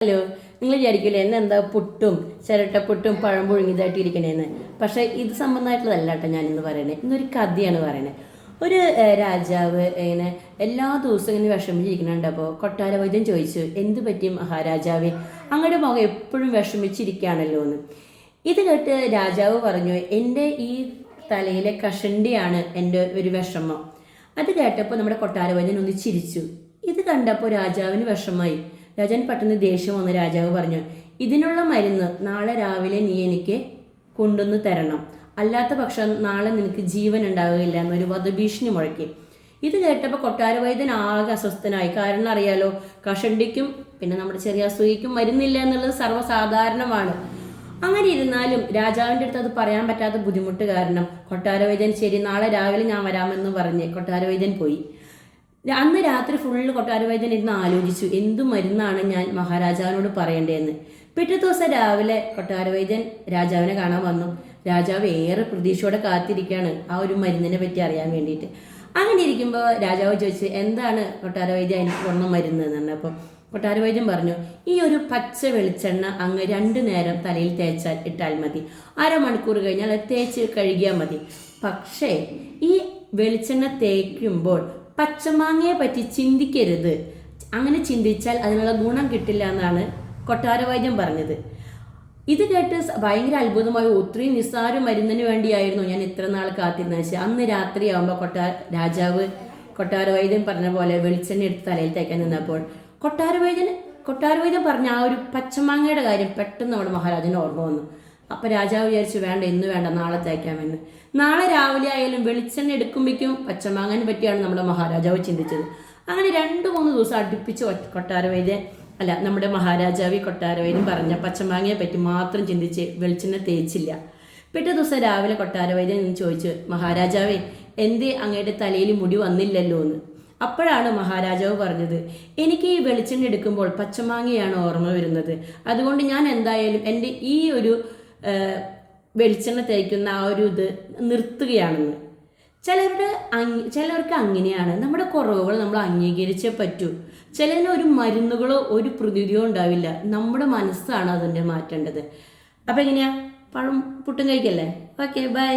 Hello, നിങ്ങൾ വിചാരിക്കില്ലേ എന്നെന്താ പുട്ടും ചിരട്ടപ്പുട്ടും പഴം പുഴുങ്ങിയതായിട്ട് ഇരിക്കണേന്ന്. പക്ഷേ ഇത് സംബന്ധമായിട്ടുള്ളതല്ല കേട്ടോ ഞാനിന്ന് പറയണേ. ഇന്നൊരു കഥയാണ് പറയണേ. ഒരു രാജാവ് ഇങ്ങനെ എല്ലാ ദിവസവും ഇങ്ങനെ വിഷമിച്ചിരിക്കുന്നുണ്ട്. അപ്പോൾ കൊട്ടാര വൈദ്യൻ ചോദിച്ചു, എന്ത് പറ്റി മഹാരാജാവേ, അങ്ങയുടെ മുഖം എപ്പോഴും വിഷമിച്ചിരിക്കുകയാണല്ലോ എന്ന്. ഇത് കേട്ട് രാജാവ് പറഞ്ഞു, എൻ്റെ ഈ തലയിലെ കഷണ്ടിയാണ് എൻ്റെ ഒരു വിഷമം. അത് കേട്ടപ്പോൾ നമ്മുടെ കൊട്ടാര വൈദ്യൻ ഒന്ന് ചിരിച്ചു. ഇത് കണ്ടപ്പോൾ രാജാവിന് വിഷമായി. രാജാവിന് പെട്ടെന്ന് ദേഷ്യം വന്ന് രാജാവ് പറഞ്ഞു, ഇതിനുള്ള മരുന്ന് നാളെ രാവിലെ നീ എനിക്ക് കൊണ്ടുവന്ന് തരണം, അല്ലാത്ത പക്ഷം നാളെ നിനക്ക് ജീവൻ ഉണ്ടാവുകയില്ല എന്നൊരു വധഭീഷണി മുഴക്കി. ഇത് കേട്ടപ്പോൾ കൊട്ടാരവൈദ്യൻ ആകെ അസ്വസ്ഥനായി. കാരണം അറിയാലോ, കഷണ്ടിക്കും പിന്നെ നമ്മുടെ ചെറിയ അസൂയക്കും മരുന്നില്ല എന്നുള്ളത് സർവ്വസാധാരണമാണ്. അങ്ങനെ ഇരുന്നാലും രാജാവിൻ്റെ അടുത്ത് അത് പറയാൻ പറ്റാത്ത ബുദ്ധിമുട്ട് കാരണം കൊട്ടാരവൈദ്യൻ ശരി നാളെ രാവിലെ ഞാൻ വരാമെന്ന് പറഞ്ഞ് കൊട്ടാരവൈദ്യൻ പോയി. അന്ന് രാത്രി ഫുള്ള് കൊട്ടാരവൈദ്യൻ ഇരുന്ന് ആലോചിച്ചു, എന്തു മരുന്നാണ് ഞാൻ മഹാരാജാവിനോട് പറയേണ്ടതെന്ന്. പിറ്റേ ദിവസം രാവിലെ കൊട്ടാരവൈദ്യൻ രാജാവിനെ കാണാൻ വന്നു. രാജാവ് ഏറെ പ്രതീക്ഷയോടെ കാത്തിരിക്കുകയാണ് ആ ഒരു മരുന്നിനെ പറ്റി അറിയാൻ വേണ്ടിയിട്ട്. അങ്ങനെ ഇരിക്കുമ്പോൾ രാജാവ് ചോദിച്ചു, എന്താണ് കൊട്ടാരവൈദ്യൻ എനിക്ക് കൊണ്ട മരുന്ന് എന്ന് പറഞ്ഞപ്പോൾ കൊട്ടാരവൈദ്യൻ പറഞ്ഞു, ഈ ഒരു പച്ച വെളിച്ചെണ്ണ അങ്ങ് 2 നേരം തലയിൽ ഇട്ടാൽ മതി. അരമണിക്കൂർ കഴിഞ്ഞാൽ അത് തേച്ച് കഴുകിയാൽ മതി. പക്ഷേ ഈ വെളിച്ചെണ്ണ തേക്കുമ്പോൾ പച്ചമാങ്ങയെ പറ്റി ചിന്തിക്കരുത്. അങ്ങനെ ചിന്തിച്ചാൽ അതിനുള്ള ഗുണം കിട്ടില്ല എന്നാണ് കൊട്ടാരവൈദ്യൻ പറഞ്ഞത്. ഇത് കേട്ട് ഭയങ്കര അത്ഭുതമായി. ഒത്തിരി നിസ്സാര മരുന്നിന് വേണ്ടിയായിരുന്നു ഞാൻ ഇത്ര നാൾ കാത്തിരുന്നത് വെച്ചാൽ. അന്ന് രാത്രിയാവുമ്പോൾ രാജാവ് കൊട്ടാരവൈദ്യൻ പറഞ്ഞ പോലെ വെളിച്ചെണ്ണ എടുത്ത് തലയിൽ തേക്കാൻ നിന്നപ്പോൾ കൊട്ടാരവൈദ്യൻ പറഞ്ഞ ആ ഒരു പച്ചമാങ്ങയുടെ കാര്യം പെട്ടെന്ന് നമ്മുടെ മഹാരാജന് ഓർമ്മ വന്നു. അപ്പം രാജാവ് വിചാരിച്ചു, വേണ്ട ഇന്ന് വേണ്ട, നാളെ തേക്കാമെന്ന്. നാളെ രാവിലെ ആയാലും വെളിച്ചെണ്ണ എടുക്കുമ്പോഴേക്കും പച്ചമാങ്ങാനെ പറ്റിയാണ് നമ്മുടെ മഹാരാജാവ് ചിന്തിച്ചത്. അങ്ങനെ 2-3 ദിവസം അടുപ്പിച്ച് നമ്മുടെ മഹാരാജാവ് കൊട്ടാരവൈദ്യൻ പറഞ്ഞ പച്ചമാങ്ങയെ പറ്റി മാത്രം ചിന്തിച്ച് വെളിച്ചെണ്ണ തേച്ചില്ല. പിറ്റേ ദിവസം രാവിലെ കൊട്ടാരവൈദ്യൻ ചോദിച്ചു, മഹാരാജാവേ, എന്തേ അങ്ങയുടെ തലയിൽ മുടി വന്നില്ലല്ലോ എന്ന്. അപ്പോഴാണ് മഹാരാജാവ് പറഞ്ഞത്, എനിക്ക് ഈ വെളിച്ചെണ്ണ എടുക്കുമ്പോൾ പച്ചമാങ്ങയാണ് ഓർമ്മ വരുന്നത്. അതുകൊണ്ട് ഞാൻ എന്തായാലും എൻ്റെ ഈ ഒരു വെളിച്ചെണ്ണ തേക്കുന്ന ആ ഒരു ഇത് നിർത്തുകയാണെന്ന്. ചിലർക്ക് അങ്ങനെയാണ്. നമ്മുടെ കുറവുകൾ നമ്മൾ അംഗീകരിച്ചേ പറ്റൂ. ചിലതിന് ഒരു മരുന്നുകളോ ഒരു പ്രതിവിധിയോ ഉണ്ടാവില്ല. നമ്മുടെ മനസ്സാണ് അതിൻ്റെ മാറ്റേണ്ടത്. അപ്പം എങ്ങനെയാ, പഴം പുട്ടും കഴിക്കല്ലേ? Okay, by.